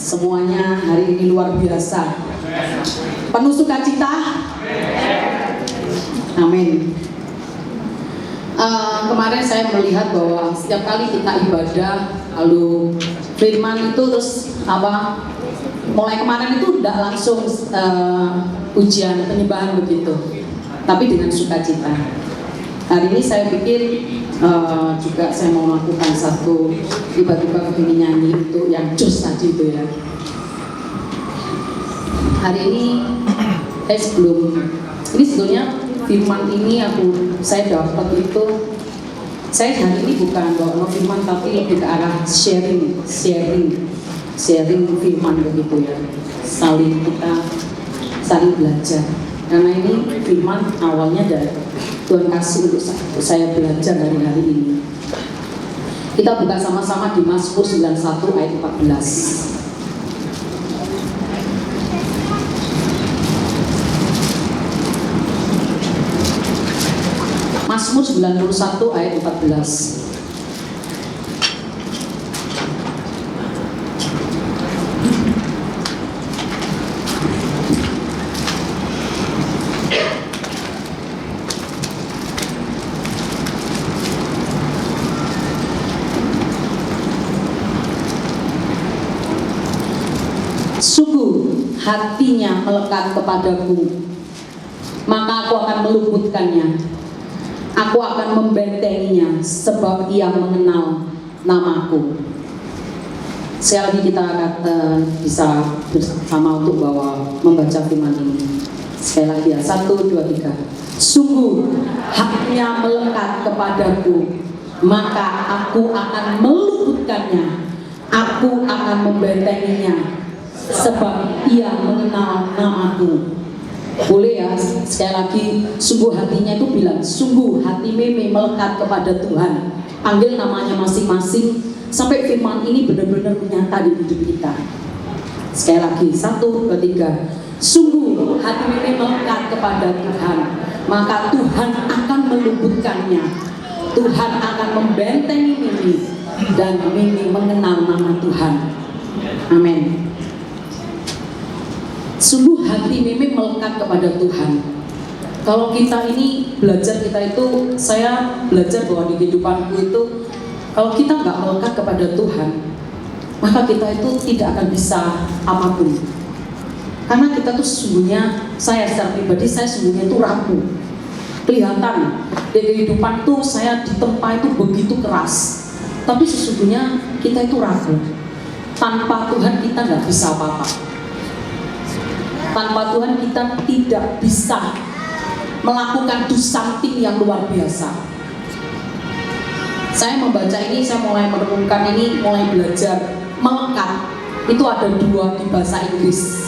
Semuanya hari ini luar biasa. Penuh sukacita. Amin. Kemarin saya melihat bahwa setiap kali kita ibadah, lalu firman itu terus mulai kemarin itu tidak langsung ujian penyembahan begitu, tapi dengan sukacita. Hari ini saya pikir juga saya mau melakukan satu, tiba-tiba kepingin nyanyi untuk yang jos tadi itu ya. Hari ini sebelum ini sebetulnya firman ini saya dapat itu, saya hari ini bukan bawa firman tapi lebih ke arah sharing firman begitu ya, kita saling belajar, karena ini firman awalnya dari Tuhan kasih untuk saya belajar hari ini. Kita buka sama-sama di Mazmur 91 ayat 14. Mazmur 91 ayat 14. Sungguh hatinya melekat kepadaku, maka aku akan meluputkannya. Aku akan membentenginya sebab ia mengenal namaku. Sekali lagi kita akan bisa bersama untuk membaca firman ini. Sekali lagi ya, 1, 2, 3. Sungguh hatinya melekat kepadaku, maka aku akan meluputkannya. Aku akan membentenginya sebab ia mengenal namaku. Boleh ya, sekali lagi, sungguh hatinya itu bilang, sungguh hati Meme melekat kepada Tuhan. Panggil namanya masing-masing sampai firman ini benar-benar menyata di hidup kita. Sekali lagi, 1, 2, 3. Sungguh hati Meme melekat kepada Tuhan, maka Tuhan akan meluputkannya. Tuhan akan membentengi Meme dan Meme mengenal nama Tuhan. Amin. Sungguh hati Meme melekat kepada Tuhan. Kalau kita ini belajar, saya belajar bahwa di kehidupanku itu, kalau kita nggak melekat kepada Tuhan, maka kita itu tidak akan bisa apapun. Karena kita tuh sesungguhnya, saya secara pribadi, saya sesungguhnya itu rapuh. Kelihatan di kehidupan tuh saya ditempa itu begitu keras, tapi sesungguhnya kita itu rapuh. Tanpa Tuhan kita nggak bisa apa-apa. Tanpa Tuhan kita tidak bisa melakukan do something yang luar biasa. Saya membaca ini, saya mulai merenungkan ini, mulai belajar melekat. Itu ada 2 di bahasa Inggris,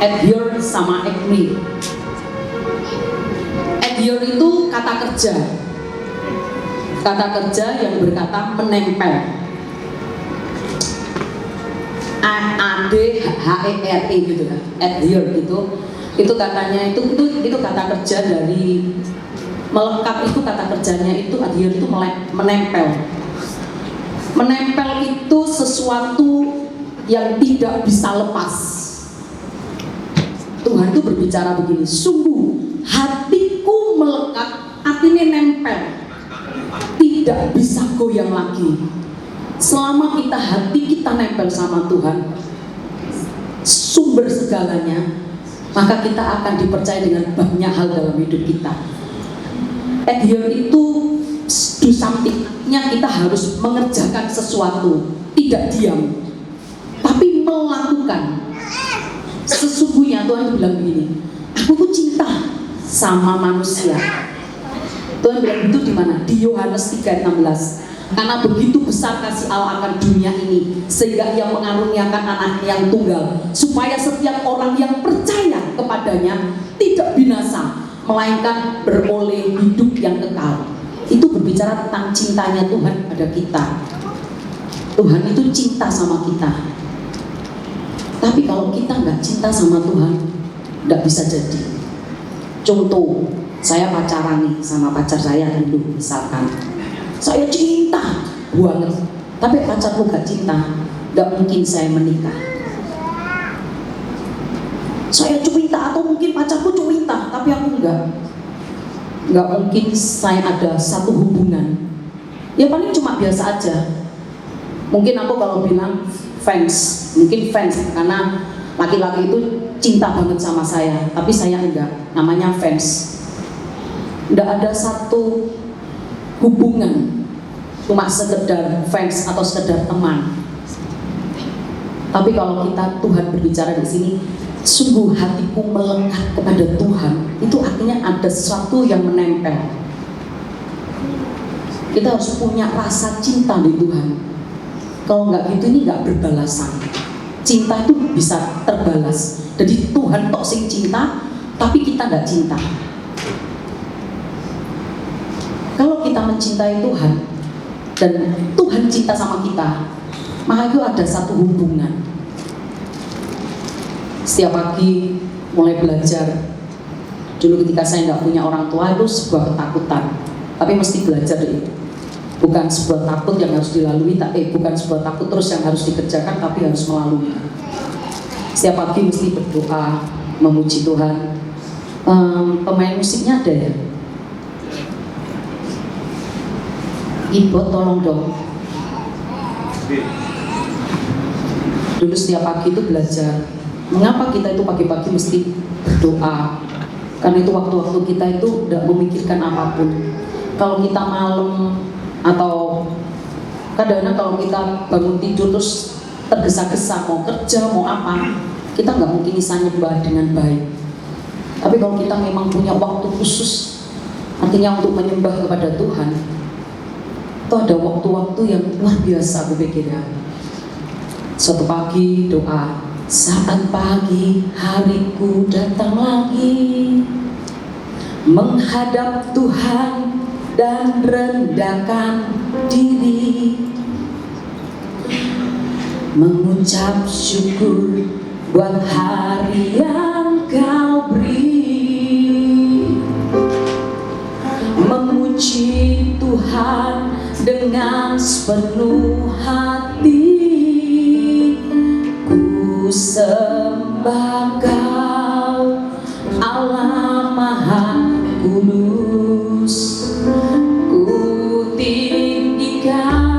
adhere sama agree. Adhere itu kata kerja yang berkata menempel. ADHERE gitu kan, adhere gitu. Itu katanya itu kata kerja dari melekat, itu kata kerjanya itu adhere itu menempel. Menempel itu sesuatu yang tidak bisa lepas. Tuhan itu berbicara begini, sungguh hatiku melekat, artinya nempel, tidak bisa goyang lagi. Selama hati kita nempel sama Tuhan, sumber segalanya, maka kita akan dipercaya dengan banyak hal dalam hidup kita. Adhere itu do something-nya, kita harus mengerjakan sesuatu, tidak diam, tapi melakukan. Sesungguhnya Tuhan bilang begini, aku tuh cinta sama manusia. Tuhan bilang itu di mana? Di Yohanes 3:16. Karena begitu besar kasih Allah akan dunia ini, sehingga Ia mengaruniakan anaknya yang tunggal, supaya setiap orang yang percaya kepadanya tidak binasa, melainkan beroleh hidup yang kekal. Itu berbicara tentang cintanya Tuhan pada kita. Tuhan itu cinta sama kita. Tapi kalau kita nggak cinta sama Tuhan, nggak bisa jadi. Contoh, saya pacaran nih sama pacar saya dulu, misalkan saya cinta banget, tapi pacarku gak cinta, gak mungkin saya menikah. Saya cuwita atau mungkin pacarku cuwita, tapi aku nggak mungkin saya ada satu hubungan. Ya paling cuma biasa aja. Mungkin aku kalau bilang fans, mungkin fans karena laki-laki itu cinta banget sama saya, tapi saya enggak, namanya fans. Nggak ada satu hubungan, cuma sekedar fans atau sekedar teman. Tapi kalau Tuhan berbicara di sini, sungguh hatiku melekat kepada Tuhan, itu artinya ada sesuatu yang menempel. Kita harus punya rasa cinta di Tuhan. Kalau nggak gitu, ini nggak berbalasan. Cinta itu bisa terbalas. Jadi Tuhan tok sing cinta, tapi kita nggak cinta. Kalau kita mencintai Tuhan dan Tuhan cinta sama kita, maka itu ada satu hubungan. Setiap pagi mulai belajar. Dulu ketika saya nggak punya orang tua itu sebuah ketakutan, tapi mesti belajar itu. Bukan sebuah takut yang harus dilalui, bukan sebuah takut terus yang harus dikerjakan, tapi harus melalui. Setiap pagi mesti berdoa, memuji Tuhan. Pemain musiknya ada ya? Ibu tolong dong. Dulu setiap pagi itu belajar. Mengapa kita itu pagi-pagi mesti berdoa? Karena itu waktu-waktu kita itu tidak memikirkan apapun. Kalau kita malam atau kadang-kadang kalau kita bangun tidur terus tergesa-gesa mau kerja mau apa, kita nggak mungkin bisa nyembah dengan baik. Tapi kalau kita memang punya waktu khusus, artinya untuk menyembah kepada Tuhan, itu ada waktu-waktu yang luar biasa. Aku pikir ya, suatu pagi doa, saat pagi hariku datang lagi, menghadap Tuhan dan rendahkan diri, mengucap syukur buat hari yang Kau beri, memuji Tuhan dengan sepenuh hati. Ku sembah Kau Allah Maha Kudus, ku tinggikan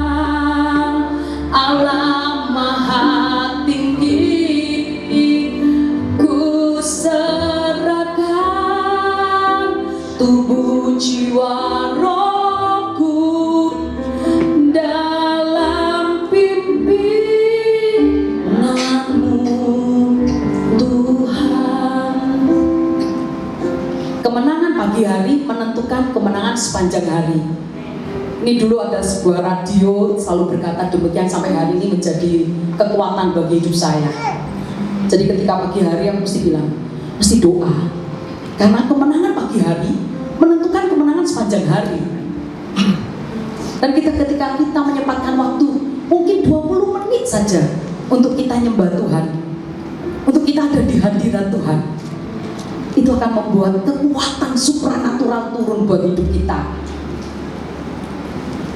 Allah Maha Tinggi, ku serahkan tubuh jiwa rohku dalam pimpinanmu Tuhan. Kemenangan pagi hari menentukan kemenangan sepanjang hari. Ini dulu ada sebuah radio selalu berkata demikian, sampai hari ini menjadi kekuatan bagi hidup saya. Jadi ketika pagi hari aku mesti bilang, mesti doa. Karena kemenangan pagi hari menentukan kemenangan sepanjang hari. Dan ketika kita menyempatkan waktu mungkin 20 menit saja untuk kita nyembah Tuhan, untuk kita ada di hadirat Tuhan, itu akan membuat kekuatan supranatural turun buat hidup kita.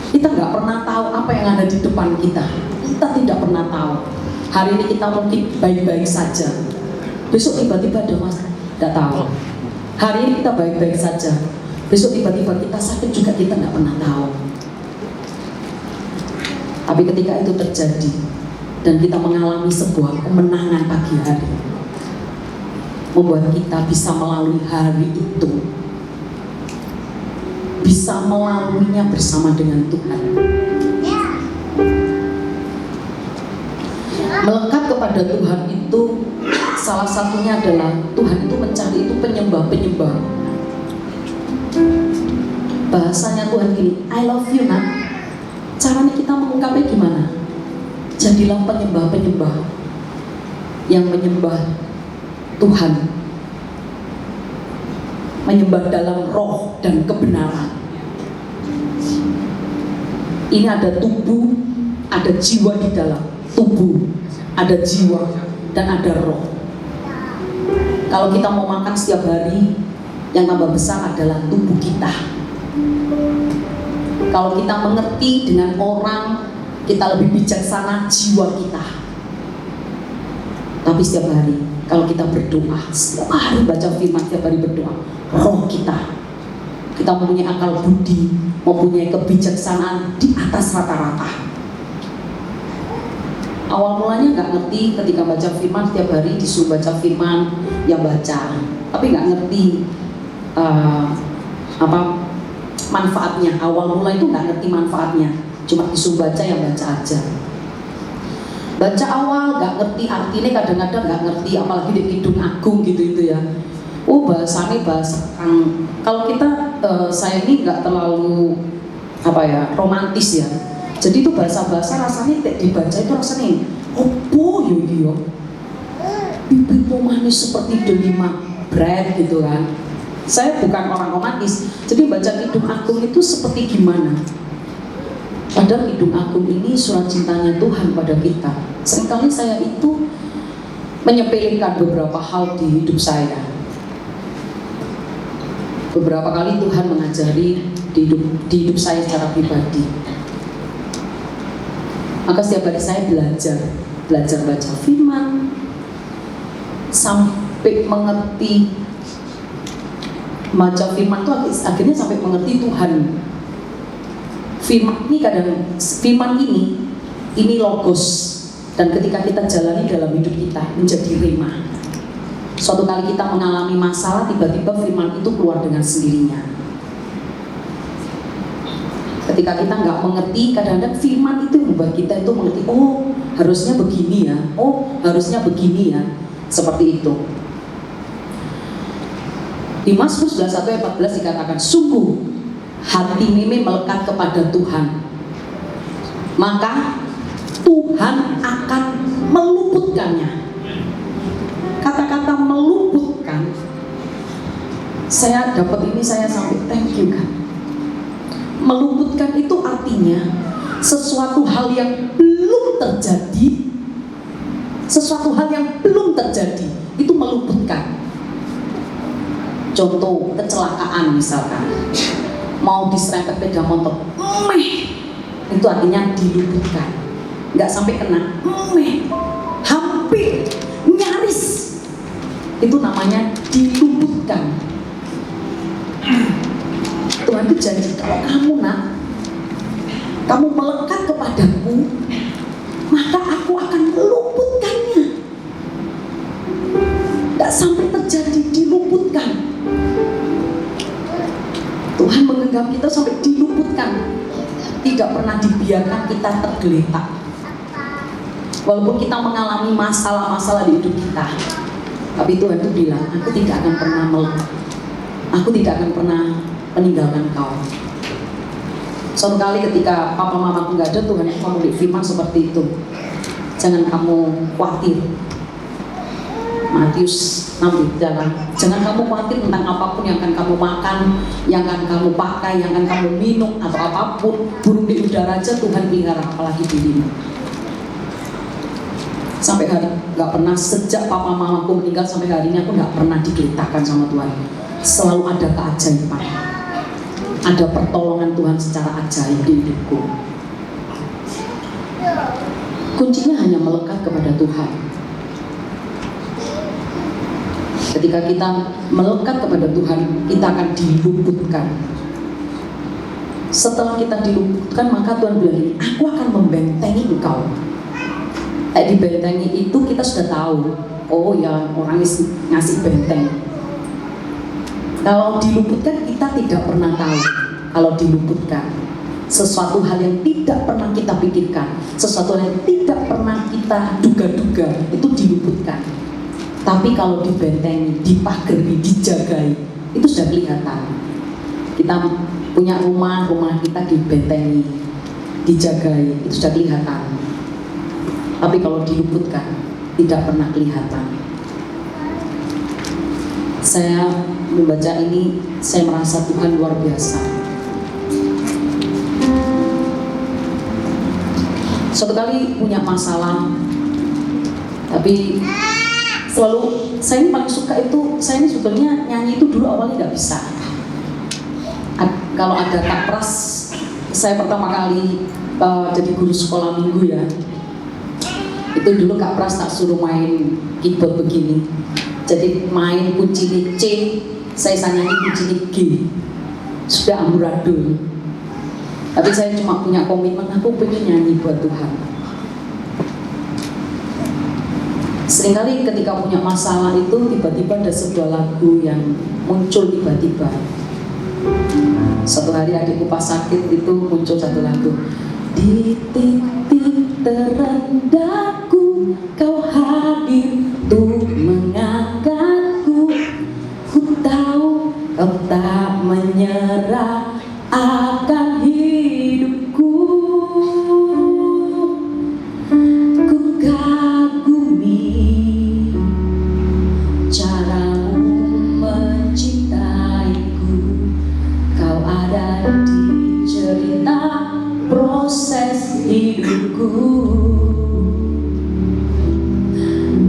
Kita nggak pernah tahu apa yang ada di depan kita. Kita tidak pernah tahu. Hari ini kita mungkin baik-baik saja, besok tiba-tiba ada masalah, tidak tahu. Hari ini kita baik-baik saja, besok tiba-tiba kita sakit juga, kita nggak pernah tahu. Tapi ketika itu terjadi dan kita mengalami sebuah kemenangan pagi hari, membuat kita bisa melalui hari itu, bisa melaluinya bersama dengan Tuhan. Melekat kepada Tuhan itu salah satunya adalah Tuhan itu mencari itu penyembah-penyembah. Bahasanya Tuhan gini, I love you nak. Caranya kita mengungkapnya gimana? Jadilah penyembah-penyembah yang menyembah Tuhan, menyembah dalam roh dan kebenaran. Ini ada tubuh, ada jiwa di dalam tubuh, ada jiwa dan ada roh. Kalau kita mau makan setiap hari, yang tambah besar adalah tubuh kita. Kalau kita mengerti dengan orang, kita lebih bijaksana jiwa kita. Tapi setiap hari kalau kita berdoa, setiap hari baca firman, setiap hari berdoa, roh kita mempunyai akal budi, mempunyai kebijaksanaan di atas rata-rata. Awal mulanya nggak ngerti ketika baca firman, setiap hari disuruh baca firman, ya baca, tapi nggak ngerti manfaatnya. Awal mula itu nggak ngerti manfaatnya, cuma disuruh baca, ya baca aja. Baca awal nggak ngerti artinya, kadang-kadang nggak ngerti, apalagi di Kidung Agung gitu ya. Bahasanya bahasa kalau kita saya ini nggak terlalu romantis ya. Jadi itu bahasa-bahasa rasanya dibaca itu rasanya opo yo bibirmu manis seperti delima bread gitu kan. Saya bukan orang romantis, jadi baca Kidung Agung itu seperti gimana? Padahal Kidung Agung ini surat cintanya Tuhan pada kita. Seringkali saya itu menyepelekan beberapa hal di hidup saya. Beberapa kali Tuhan mengajari di hidup saya secara pribadi. Maka setiap hari saya belajar baca firman, sampai mengerti baca firman itu akhirnya sampai mengerti Tuhan. Firman ini logos, dan ketika kita jalani dalam hidup kita menjadi rema. Suatu kali kita mengalami masalah, tiba-tiba firman itu keluar dengan sendirinya. Ketika kita nggak mengerti, kadang-kadang firman itu membuat kita itu mengerti, oh harusnya begini ya, oh harusnya begini ya, seperti itu. Di Mazmur 91 ayat 14 dikatakan, sungguh hati Mimi melekat kepada Tuhan, maka Tuhan akan meluputkannya. Kata-kata meluputkan, saya dapat ini, saya sampai thank you kan. Meluputkan itu artinya sesuatu hal yang belum terjadi, itu meluputkan. Contoh kecelakaan misalkan, mau diserempet sepeda motor, itu artinya diluputkan. Nggak sampai kena, hampir, nyaris, itu namanya diluputkan. Tuhan itu janji, kalau kamu melekat kepadaku, maka aku akan meluputkannya. Nggak sampai terjadi, diluputkan. Tuhan menggenggam kita sampai diluputkan, tidak pernah dibiarkan kita tergeletak. Walaupun kita mengalami masalah-masalah di hidup kita, tapi Tuhan itu bilang, aku tidak akan pernah aku tidak akan pernah meninggalkan kau. Suatu kali ketika papa mamaku nggak ada, Tuhan itu memberi firman seperti itu, jangan kamu khawatir. Matius 6 jalan, jangan kamu khawatir tentang apapun yang akan kamu makan, yang akan kamu pakai, yang akan kamu minum, atau apapun. Burung di udara aja Tuhan pelihara, apalagi dirimu. Sampai hari nggak pernah, sejak papa mamaku meninggal sampai hari ini, aku nggak pernah digeletakkan sama Tuhan. Selalu ada keajaiban, ada pertolongan Tuhan secara ajaib di hidupku. Kuncinya hanya melekat kepada Tuhan. Ketika kita melekat kepada Tuhan, kita akan diluputkan. Setelah kita diluputkan, maka Tuhan bilang ini, aku akan membentengi engkau. Dibentengi itu kita sudah tahu, oh ya orang ngasih benteng. Kalau diluputkan, kita tidak pernah tahu. Kalau diluputkan, sesuatu hal yang tidak pernah kita pikirkan, sesuatu yang tidak pernah kita duga-duga, itu diluputkan. Tapi kalau dibentengi, dipagari, dijagai, itu sudah kelihatan. Kita punya rumah kita dibentengi, dijagai, itu sudah kelihatan. Tapi kalau diluputkan, tidak pernah kelihatan. Saya membaca ini, saya merasa Tuhan luar biasa. Suatu kali punya masalah, tapi selalu, saya ini paling suka itu, saya ini sebetulnya nyanyi itu dulu awalnya nggak bisa. Kalau ada takpras, saya pertama kali jadi guru sekolah minggu ya. Itu dulu Kak Pras tak suruh main keyboard begini. Jadi main kunci C, saya nyanyi kunci G. Sudah amburadul. Tapi saya cuma punya komitmen, aku pengen nyanyi buat Tuhan. Seringkali ketika punya masalah itu tiba-tiba ada sebuah lagu yang muncul tiba-tiba. Suatu hari adikku pas sakit itu muncul satu lagu. Di titik terendahku kau hadir untuk mengangkatku. Ku tahu kau tak menyerah akan hidupku. Ku kagumi caramu mencintaiku. Kau ada di cerita proses hidupku.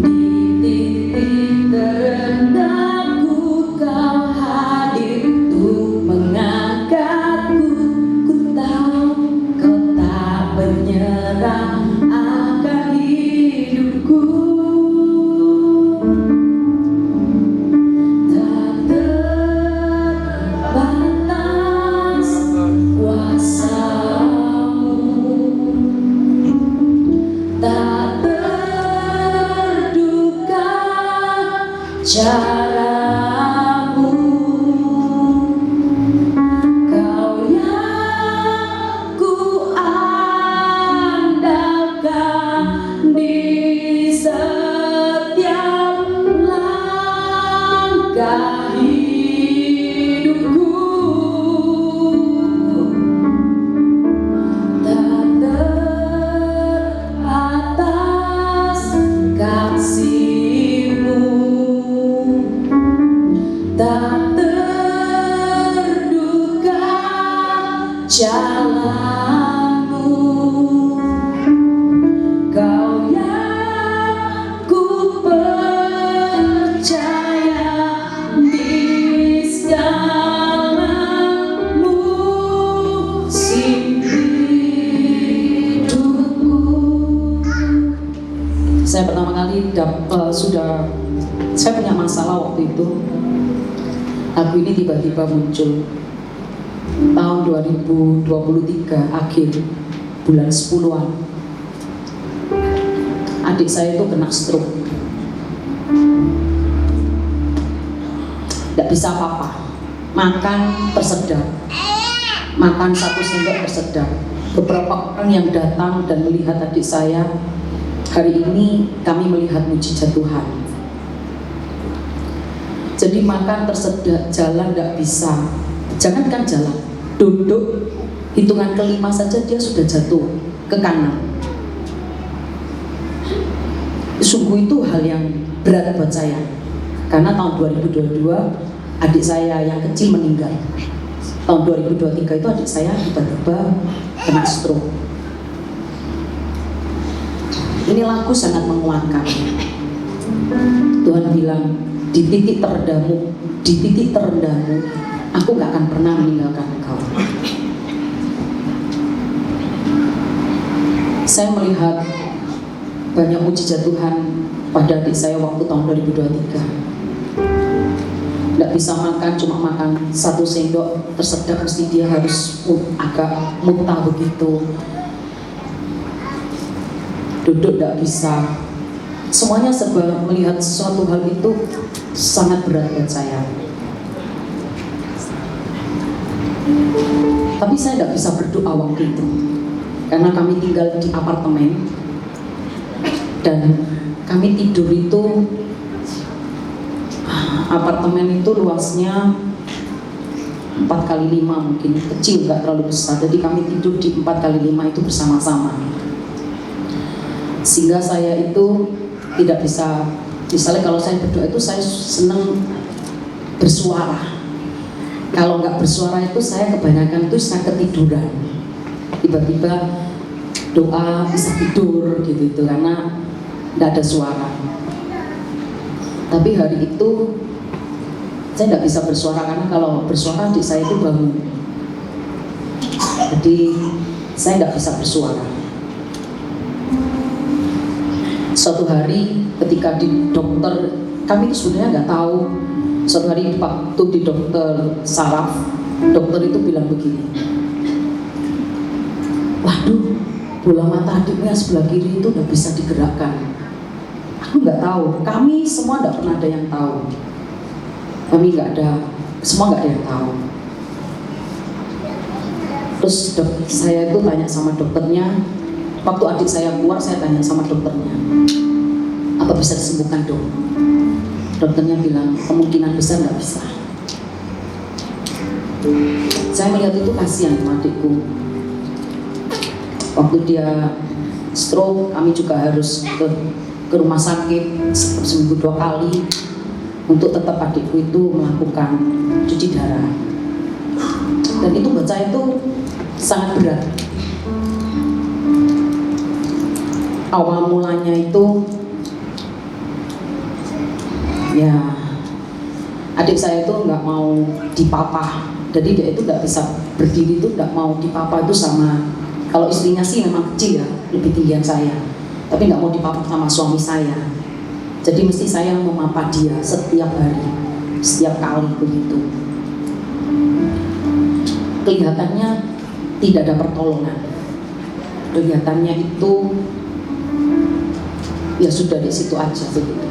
Di titik terendahku kau hadir untuk mengangkatku. Ku tahu kau tak menyerah akan hidupku. Tak terbatas kuasamu, tak terduga caramu. Kau yang ku andalkan di setiap langkah hidupku. Tak teratas kasih-Mu, tak terduga jalan-Mu. Kau yang ku percaya di segala musim hidupku. Saya pertama kali saya punya masalah waktu itu. Lagu ini tiba-tiba muncul tahun 2023 akhir bulan 10-an. Adik saya itu kena stroke, tidak bisa apa-apa, makan tersedak, makan 1 sendok tersedak. Beberapa orang yang datang dan melihat adik saya, hari ini kami melihat mujizat Tuhan. Jadi makan tersedak, jalan tidak bisa. Jangankan jalan, duduk, hitungan kelima saja dia sudah jatuh ke kanan. Sungguh itu hal yang berat buat saya. Karena tahun 2022 adik saya yang kecil meninggal. Tahun 2023 itu adik saya tiba-tiba kena stroke. Ini lagu sangat menguatkan. Tuhan bilang, di titik terendahmu, aku gak akan pernah meninggalkan engkau. Saya melihat banyak mujizat Tuhan pada adik saya waktu tahun 2023. Tidak bisa makan, cuma makan 1 sendok tersedak, mesti dia harus agak muntah begitu. Duduk tidak bisa. Semuanya serba, melihat sesuatu hal itu sangat berat buat saya. Tapi saya tidak bisa berdoa waktu itu, karena kami tinggal di apartemen dan kami tidur itu, apartemen itu luasnya 4x5 mungkin, kecil, nggak terlalu besar. Jadi kami tidur di 4x5 itu bersama-sama. Sehingga saya itu tidak bisa, misalnya kalau saya berdoa itu saya senang bersuara. Kalau nggak bersuara itu saya kebanyakan itu saya ketiduran. Tiba-tiba doa bisa tidur gitu karena nggak ada suara. Tapi hari itu saya nggak bisa bersuara karena kalau bersuara adik saya itu bangun. Jadi saya nggak bisa bersuara. Suatu hari ketika di dokter, kami itu sebenarnya nggak tahu. Suatu hari waktu di dokter saraf, dokter itu bilang begini, waduh, bola mata adiknya sebelah kiri itu nggak bisa digerakkan. Aku nggak tahu, kami semua nggak pernah ada yang tahu. Kami nggak ada, semua nggak ada yang tahu. Terus saya itu tanya sama dokternya, waktu adik saya keluar saya tanya sama dokternya, apa bisa disembuhkan dok? Dokternya bilang kemungkinan besar nggak bisa. Saya melihat itu kasihan sama adikku. Waktu dia stroke, kami juga harus ke rumah sakit seminggu 2 kali untuk tetap adikku itu melakukan cuci darah. Dan itu buat saya itu sangat berat. Awal mulanya itu ya adik saya itu nggak mau dipapah, jadi dia itu nggak bisa berdiri, itu nggak mau dipapah itu sama, kalau istrinya sih memang kecil ya, lebih tinggian saya, tapi nggak mau dipapah sama suami saya. Jadi mesti saya memapah dia setiap hari, setiap kali begitu. Kelihatannya tidak ada pertolongan. Kelihatannya itu ya sudah di situ aja begitu.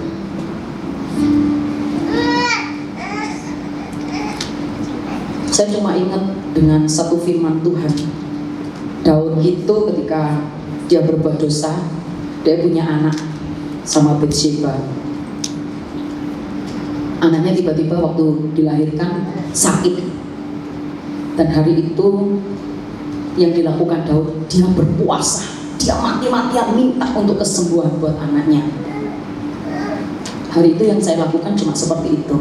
Saya cuma ingat dengan satu firman Tuhan. Daud itu ketika dia berbuat dosa, dia punya anak sama Bathsheba. Anaknya tiba-tiba waktu dilahirkan sakit. Dan hari itu yang dilakukan Daud, dia berpuasa, dia mati-matian minta untuk kesembuhan buat anaknya. Hari itu yang saya lakukan cuma seperti itu.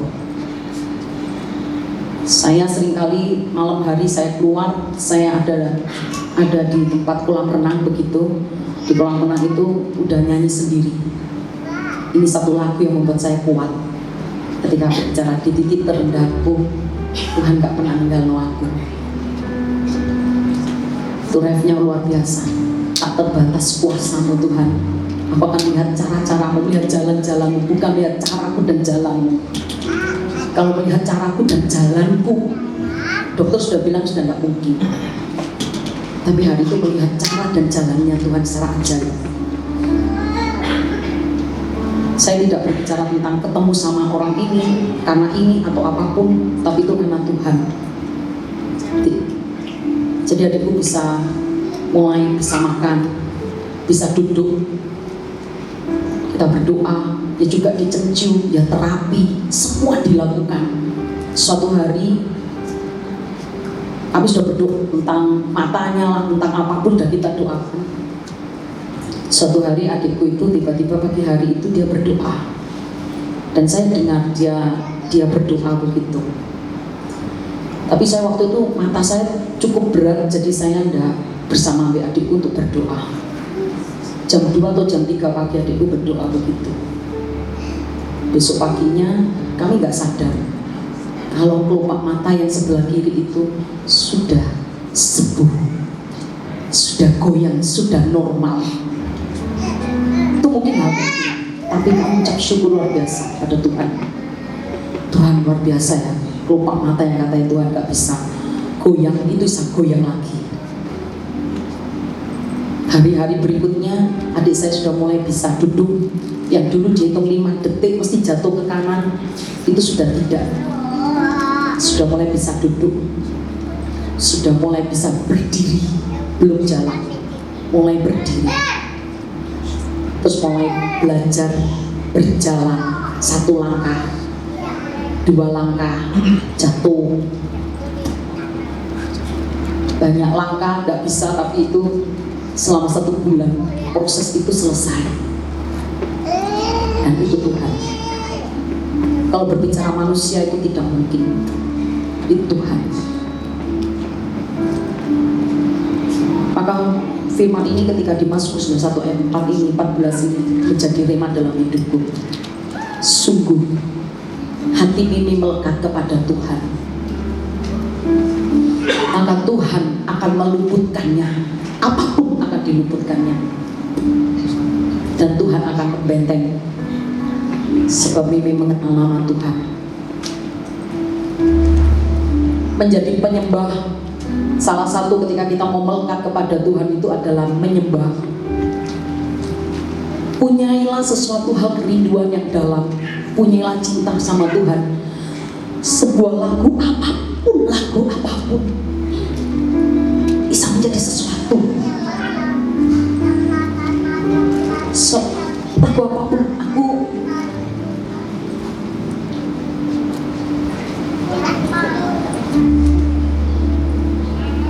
Saya seringkali malam hari saya keluar, saya ada di tempat kolam renang begitu. Di kolam renang itu udah nyanyi sendiri. Ini satu lagu yang membuat saya kuat. Ketika bicara di titik terendahku, Tuhan gak pernah ninggalin aku. Itu refnya luar biasa. Tak terbatas kuasamu Tuhan. Aku akan melihat cara-caramu, melihat jalan-jalanmu, bukan melihat caraku dan jalanmu. Kalau melihat caraku dan jalanku, dokter sudah bilang sudah gak mungkin. Tapi hari itu melihat cara dan jalannya Tuhan secara ajaib. Saya tidak berbicara tentang ketemu sama orang ini, karena ini atau apapun, tapi itu karena Tuhan. Jadi adikku bisa mulai bisa makan, bisa duduk, kita berdoa, ya juga dicencium, ya terapi, semua dilakukan. Suatu hari kami sudah berdoa tentang matanya lah, tentang apapun sudah kita doakan. Suatu hari adikku itu tiba-tiba pagi hari itu dia berdoa, dan saya dengar dia berdoa begitu. Tapi saya waktu itu mata saya cukup berat, jadi saya tidak bersama adikku untuk berdoa. Jam 2 atau jam 3 pagi adikku berdoa begitu. Besok paginya kami nggak sadar kalau kelopak mata yang sebelah kiri itu sudah sembuh, sudah goyang, sudah normal. Itu mungkin hal kecil, tapi kamu ucap syukur luar biasa pada Tuhan. Tuhan luar biasa ya, kelopak mata yang katanya Tuhan gak bisa goyang, itu bisa goyang lagi. Hari-hari berikutnya adik saya sudah mulai bisa duduk. Yang dulu dihitung 5 detik mesti jatuh ke kanan, itu sudah tidak. Sudah mulai bisa duduk, sudah mulai bisa berdiri, belum jalan, mulai berdiri. Terus mulai belajar berjalan, 1 langkah, 2 langkah, jatuh. Banyak langkah gak bisa, tapi itu selama 1 bulan proses itu selesai. Dan itu Tuhan. Kalau berbicara manusia itu tidak mungkin, itu Tuhan. Maka firman ini ketika di Mazmur 91 ayat 4 ini, 14 ini menjadi rema dalam hidupku. Sungguh hati ini melekat kepada Tuhan, maka Tuhan akan meluputkannya, apapun akan diluputkannya, dan Tuhan akan benteng. Sebab Mimi mengenal nama Tuhan. Menjadi penyembah, salah satu ketika kita mau melekat kepada Tuhan itu adalah menyembah. Punyailah sesuatu hal kerinduan yang dalam, punyailah cinta sama Tuhan. Sebuah lagu apapun bisa menjadi sesuatu. Lagu apapun,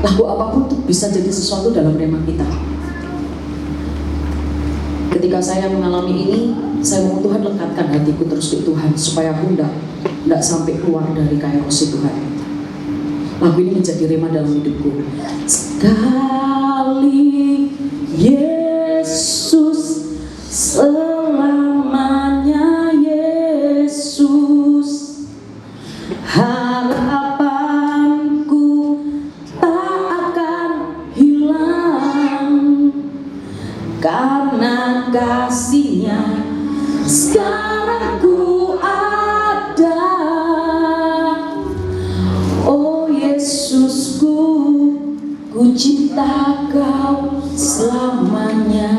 lagu apapun tuh bisa jadi sesuatu dalam rema kita. Ketika saya mengalami ini, saya mau Tuhan lekatkan hatiku terus di Tuhan supaya aku enggak sampai keluar dari kairos Tuhan. Lagu ini menjadi rema dalam hidupku. Sekali Yesus, selamanya Yesus, harapanku tak akan hilang karena kasih-Nya sekarang ku ada. Oh Yesusku, ku cinta Kau selamanya.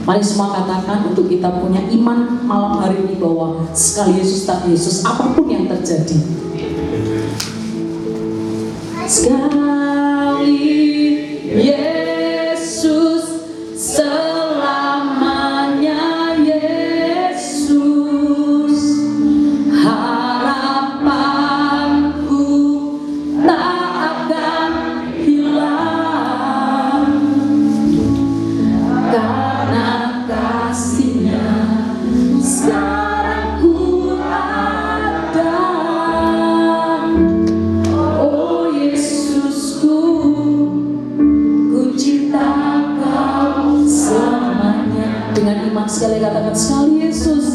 Mari semua katakan untuk kita punya iman malam hari ini bahwa sekali Yesus tak Yesus, apapun yang terjadi. Sekali Yesus, selamanya Yesus, harapanku tak akan hilang karena kasih-Nya sekarang ku ada. Oh Yesusku, ku cinta Kau selamanya. Dengan iman sekali katakan, sekali Yesus.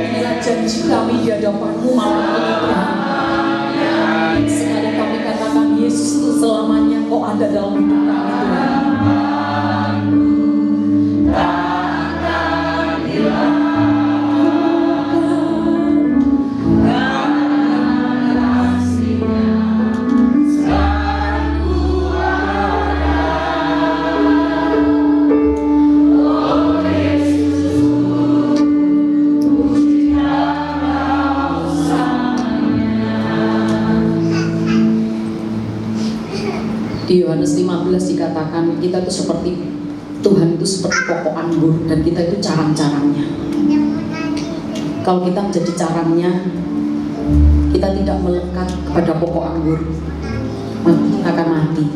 Inilah janji kami di hadapan-Mu malam ini Tuhan. Sekali kami katakan Yesus itu selamanya Kau ada dalam hidup kami Tuhan. Di Yohanes 15 dikatakan kita itu seperti Tuhan itu seperti pokok anggur dan kita itu carang-carangnya. Kalau kita menjadi carangnya, kita tidak melekat kepada pokok anggur, akan mati.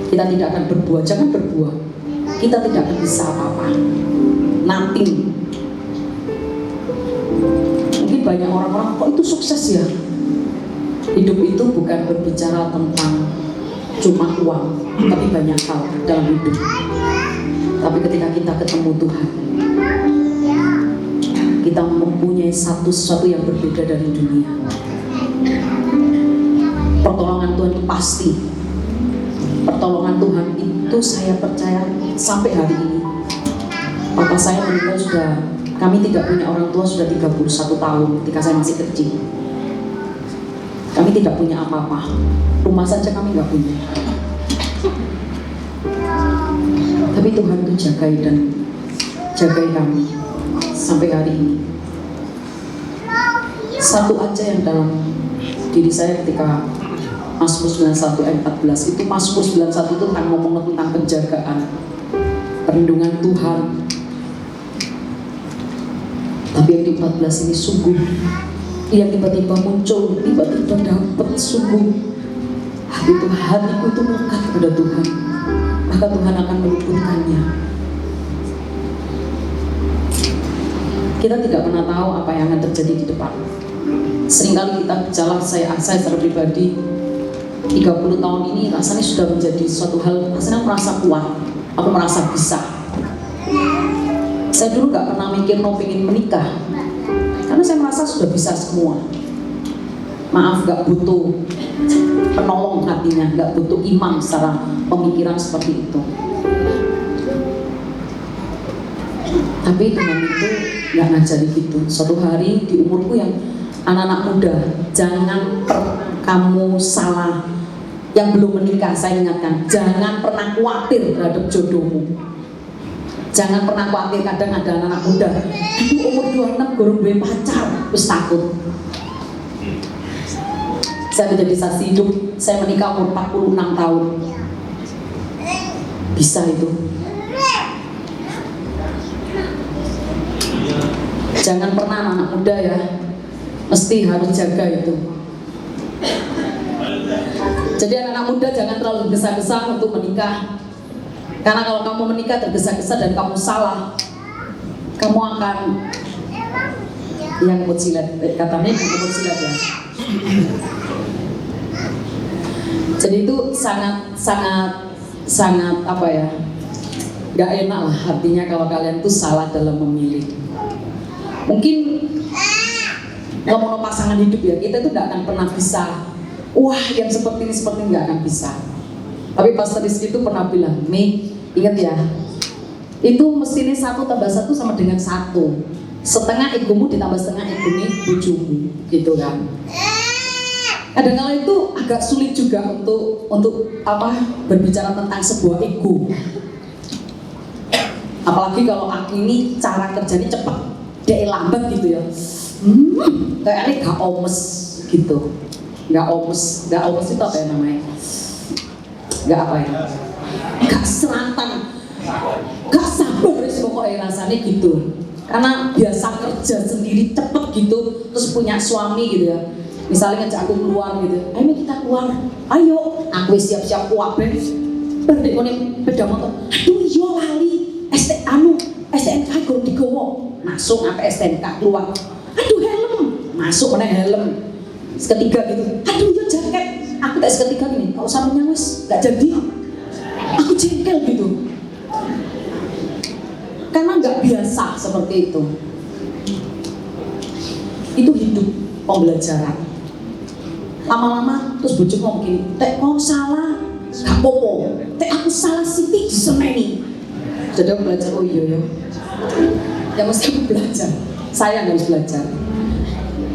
Kita tidak akan berbuah, jangan berbuah. Kita tidak akan bisa apa-apa. Nothing. Mungkin banyak orang-orang kok itu sukses ya. Hidup itu bukan berbicara tentang cuma uang, tapi banyak hal dalam hidup. Tapi ketika kita ketemu Tuhan, kita mempunyai sesuatu yang berbeda dari dunia. Pertolongan Tuhan itu pasti. Pertolongan Tuhan itu saya percaya sampai hari ini. Papa saya meninggal kami tidak punya orang tua sudah 31 tahun ketika saya masih kecil. Kami tidak punya apa-apa. Rumah saja kami nggak punya. Tapi Tuhan itu jagai kami sampai hari ini. Satu aja yang dalam diri saya ketika Mazmur 91 ayat 14 itu, Mazmur 91 itu kan ngomong tentang penjagaan, perlindungan Tuhan. Tapi yang di 14 ini sungguh yang tiba-tiba muncul, tiba-tiba dapat sungguh itu hatiku itu melekat kepada Tuhan, maka Tuhan akan meluputkannya. Kita tidak pernah tahu apa yang akan terjadi di depan. Seringkali kita bicara, saya secara pribadi 30 tahun ini rasanya sudah menjadi suatu hal, rasanya merasa kuat, aku merasa bisa. Saya dulu gak pernah mikir mau pengen menikah, karena saya merasa sudah bisa semua. Maaf, gak butuh penolong hatinya, gak butuh imam secara pemikiran seperti itu. Tapi dengan itu nggak ngajari gitu. Suatu hari di umurku yang anak-anak muda, jangan kamu salah yang belum menikah, saya ingatkan, jangan pernah khawatir terhadap jodohmu. Jangan pernah khawatir, kadang ada anak-anak muda, itu umur 26 gorong duwe pacar, terus takut. Saya menjadi saksi hidup, saya menikah umur 46 tahun. Bisa itu. Jangan pernah anak muda ya, mesti harus jaga itu. Jadi anak-anak muda jangan terlalu gesa-gesa untuk menikah. Karena kalau kamu menikah tergesa-gesa dan kamu salah, kamu akan yang silat, katanya yang silat ya. Jadi itu sangat apa ya, gak enak lah artinya kalau kalian tuh salah dalam memilih. Mungkin ngomong pasangan hidup ya, kita tuh gak akan pernah bisa, wah yang seperti ini gak akan bisa. Tapi Pastor Rizky itu pernah bilang, Mi, ingat ya, itu mestinya 1 tambah 1 sama dengan 1. Setengah egomu ditambah setengah egomu bojomu, gitu kan. Kadang-kadang itu agak sulit juga untuk apa berbicara tentang sebuah ego. Apalagi kalau aku ini cara kerjanya cepat, dia lambat gitu ya. Kayaknya gak omes gitu. Gak omes itu apa ya namanya? Gak apa ya? Gak serantan, gak sabar sih pokoknya rasanya gitu. Karena biasa kerja sendiri cepet gitu, terus punya suami gitu ya. Misalnya ngajak aku keluar gitu, ayo kita keluar, ayo, aku siap-siap kuabe, berdek konek beda motor, aduh iya lali, STNK gue digowo, masuk apa STNK keluar, aduh helm, masuk mana helm, seketiga gitu, aduh iya jaket, aku tak seketika gini, gak usah menyawis, gak jadi, aku jengkel gitu, karena gak biasa seperti itu hidup pembelajaran. Lama-lama terus bojoku ngomong gini, Tek kau salah, gak apa-apa, Tek aku salah siti disemeni. Jadi aku belajar, oh iya ya mesti aku belajar, saya harus belajar.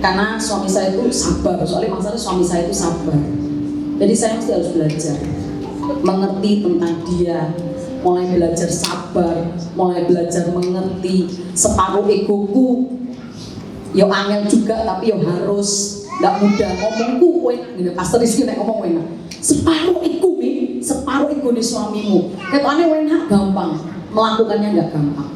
Karena suami saya itu sabar, soalnya masalahnya suami saya itu sabar. Jadi saya mesti harus belajar, mengerti tentang dia, mulai belajar sabar, mulai belajar mengerti separuh egoku. Yo angel juga tapi yo harus gak mudah ngomongku enak gini. Pastor Rizky nek ngomong enak separuh ego nih, separuh ego nih suamimu ketoknya enak gampang, melakukannya gak gampang.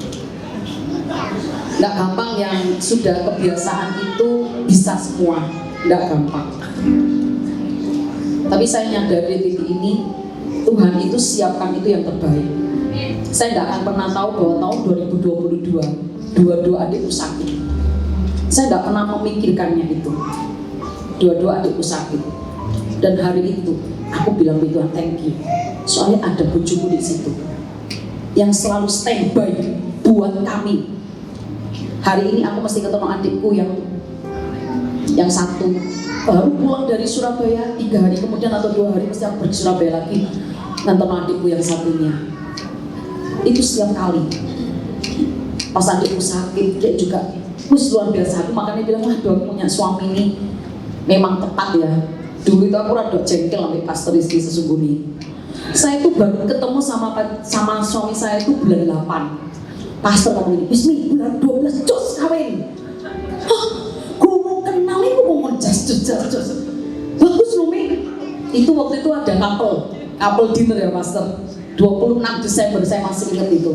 Gak gampang yang sudah kebiasaan itu bisa semua, gak gampang. Tapi saya nyadari di titik ini Tuhan itu siapkan itu yang terbaik. Saya gak akan pernah tahu bahwa tahun 2022 dua-dua adikku sakit. Saya gak pernah memikirkannya itu. Dua-dua adikku sakit, dan hari itu aku bilang Tuhan thank you, soalnya ada bojoku di situ yang selalu standby buat kami. Hari ini aku mesti ketemu adikku yang satu baru pulang dari Surabaya 3 hari kemudian atau 2 hari mesti aku pergi Surabaya lagi nonton adikku yang satunya. Itu setiap kali pas adikku sakit dia juga luar biasa. Aku makanya bilang wah aku punya suami ini memang tepat ya. Dulu itu aku rada jengkel sampai Pastor Rizky sesungguhnya. Saya itu baru ketemu sama suami saya itu bulan 8. Pastor ngomong ini, Bismi bulan 12 jos kawin. Hah, gue mau kenal itu ngomong jas. Bagus loh Mi. Itu waktu itu ada couple dinner ya Pastor. 26 Desember saya masih ingat itu.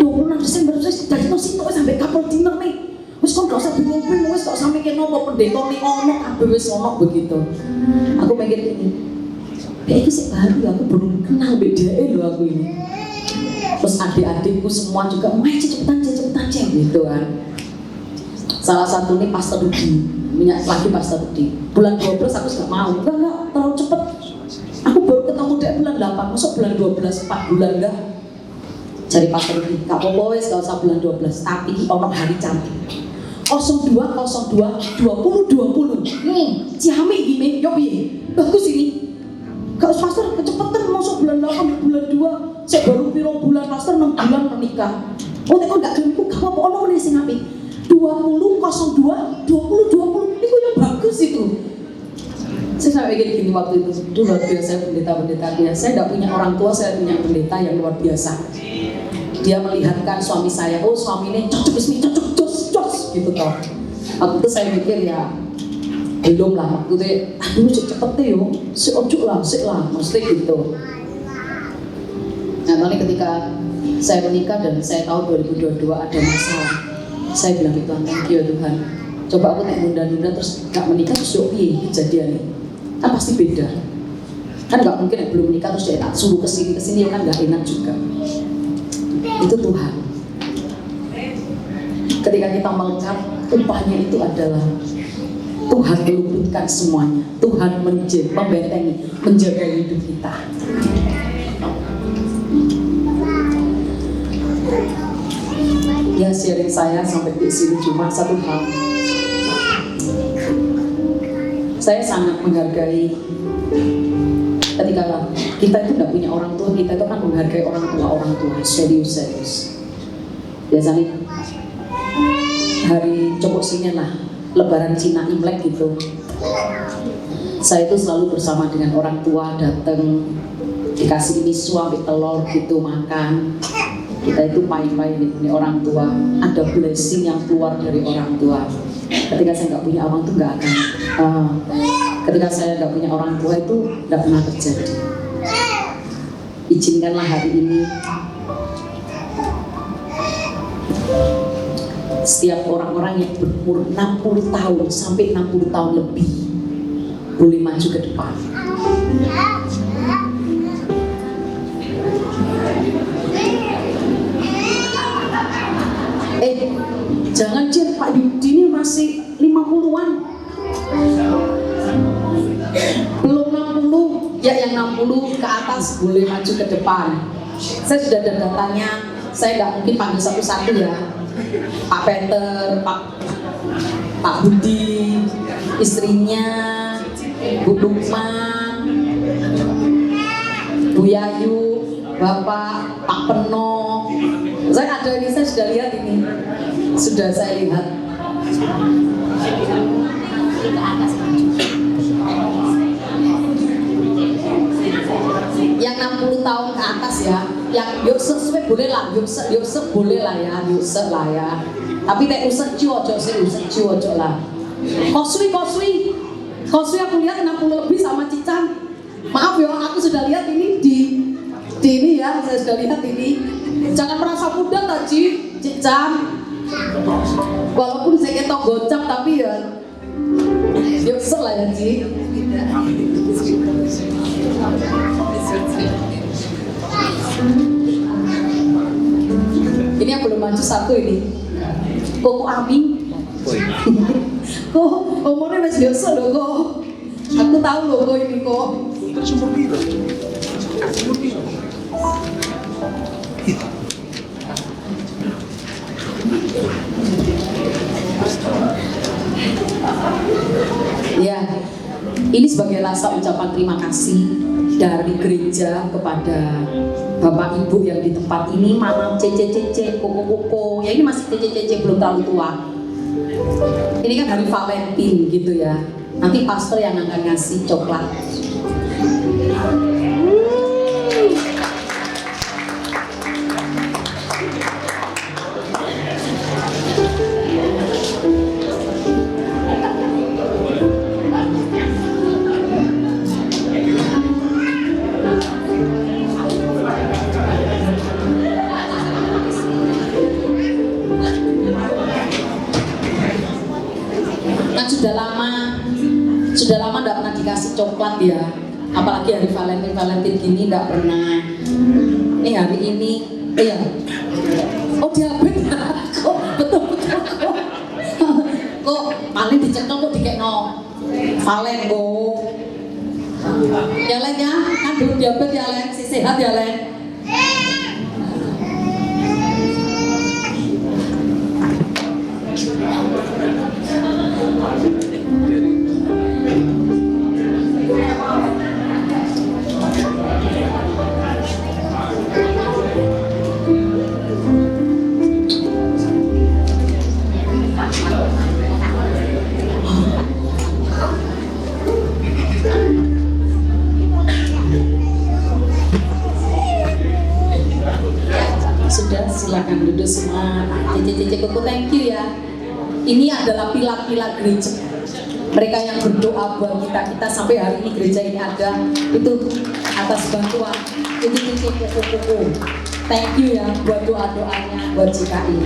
26 Desember saya dari situ sampai couple dinner nih. Wis kok gak usah bingung-bingung, wis gak usah mikir nopo pendeta ning ono kabeh wis ono begitu. Aku mikir ini. Ya itu sih baru aku belum kenal bedanya loh aku ini. Terus adik-adikku semua juga, "Mai cepetan gitu kan." Salah satu nih Pastor Rudi, lagi Pastor Rudi. Bulan 12 aku gak mau, enggak terlalu cepet. Aku baru ketemu dia bulan 8, masuk bulan 12 4 bulan enggak. Cari Pastor Rudi, gak apa-apa wis gak usah bulan 12, tapi ono hari cantik. 02 20 Ciamik gini, yuk piye? Bagus ini. Gak usah Pastor, kecepetan masuk bulan 8 bulan 2. Saya baru piro bulan Pastor 6 bulan menikah. Oh nek gak gelem iku gak apa-apa ono meneh sing apik. 2002 2020 itu yang bagus itu. Saya pikir gini waktu itu, luar biasa pendeta-pendeta dia. Saya tidak punya orang tua, saya punya pendeta yang luar biasa. Dia melihatkan suami saya, oh suami ini cocok, jos gitu toh. Waktu itu saya mikir ya, belum lah. Waktu itu, aduh cepet deh yo, si lah, mesti gitu. Nah, tadi ketika saya menikah dan saya tahu 2022 ada masalah, saya bilang Tuhan, thank you Tuhan. Coba aku nunda terus gak menikah terus yuk kejadian nih. Kan pasti beda. Kan gak mungkin yang belum menikah terus dia tak suruh kesini kan gak enak juga. Itu Tuhan. Ketika kita melekat, upahnya itu adalah Tuhan meluputkan semuanya. Tuhan membentengi, menjaga hidup kita. Ya sharing saya sampai di sini cuma satu hal. Saya sangat menghargai ketika kita itu tidak punya orang tua, kita itu kan menghargai orang tua serius. Biasanya hari copok sini lah, Lebaran Cina Imlek gitu. Saya itu selalu bersama dengan orang tua, datang dikasih misua, telur gitu makan. Kita itu pai-pai nih orang tua, ada blessing yang keluar dari orang tua. Ketika saya nggak punya orang tuh nggak akan. Ketika saya nggak punya orang tua itu nggak pernah terjadi. Izinkanlah hari ini setiap orang-orang yang berumur 60 tahun sampai 60 tahun lebih boleh maju ke depan. Jangan Pak Yudi ini masih 50-an. Belum 60, ya yang 60 ke atas boleh maju ke depan. Saya sudah ada datanya, saya nggak mungkin panggil satu-satu ya. Pak Peter, Pak Budi, istrinya, Bu Lukman, Bu Yayu, Bapak, Pak Peno. Saya ada ini, saya sudah lihat ini. Sudah saya lihat. Yang 60 tahun ke atas ya, yang Yusuf boleh lah, Yusuf boleh lah ya, Yusuf lah ya. Tapi nek usah ojo lah. Koswi aku lihat 60 lebih sama Cican. Maaf ya, aku sudah lihat ini di ini ya, saya sudah lihat ini. Jangan merasa muda tadi, Cican. Walaupun saya ketok gocap tapi ya Yusuf lah ya Ci. Ini yang belum maju satu ini. Koko Ami. Kok umurnya masih Yusuf loh kok. Aku tahu loh kok ini kok. Ya, ini sebagai rasa ucapan terima kasih dari gereja kepada Bapak Ibu yang di tempat ini, Mama Cece, Koko, ya ini masih Cece belum terlalu tua. Ini kan hari Valentine gitu ya. Nanti pastor yang akan ngasih coklat. Sudah lama tidak pernah dikasih coklat ya, apalagi hari Valentine gini tidak pernah. Ini hari ini, iya. Oh diabetes, kok betul kok paling dicekel kok dikekno Valen kok. Yang lainnya kan belum diabetes ya Len, si sehat ya Len. semua, cici kuku, thank you ya. Ini adalah pilar-pilar gereja. Mereka yang berdoa buat kita sampai hari ini gereja ini ada, itu atas bantuan cici kuku. Thank you ya buat doa-doanya buat GKI.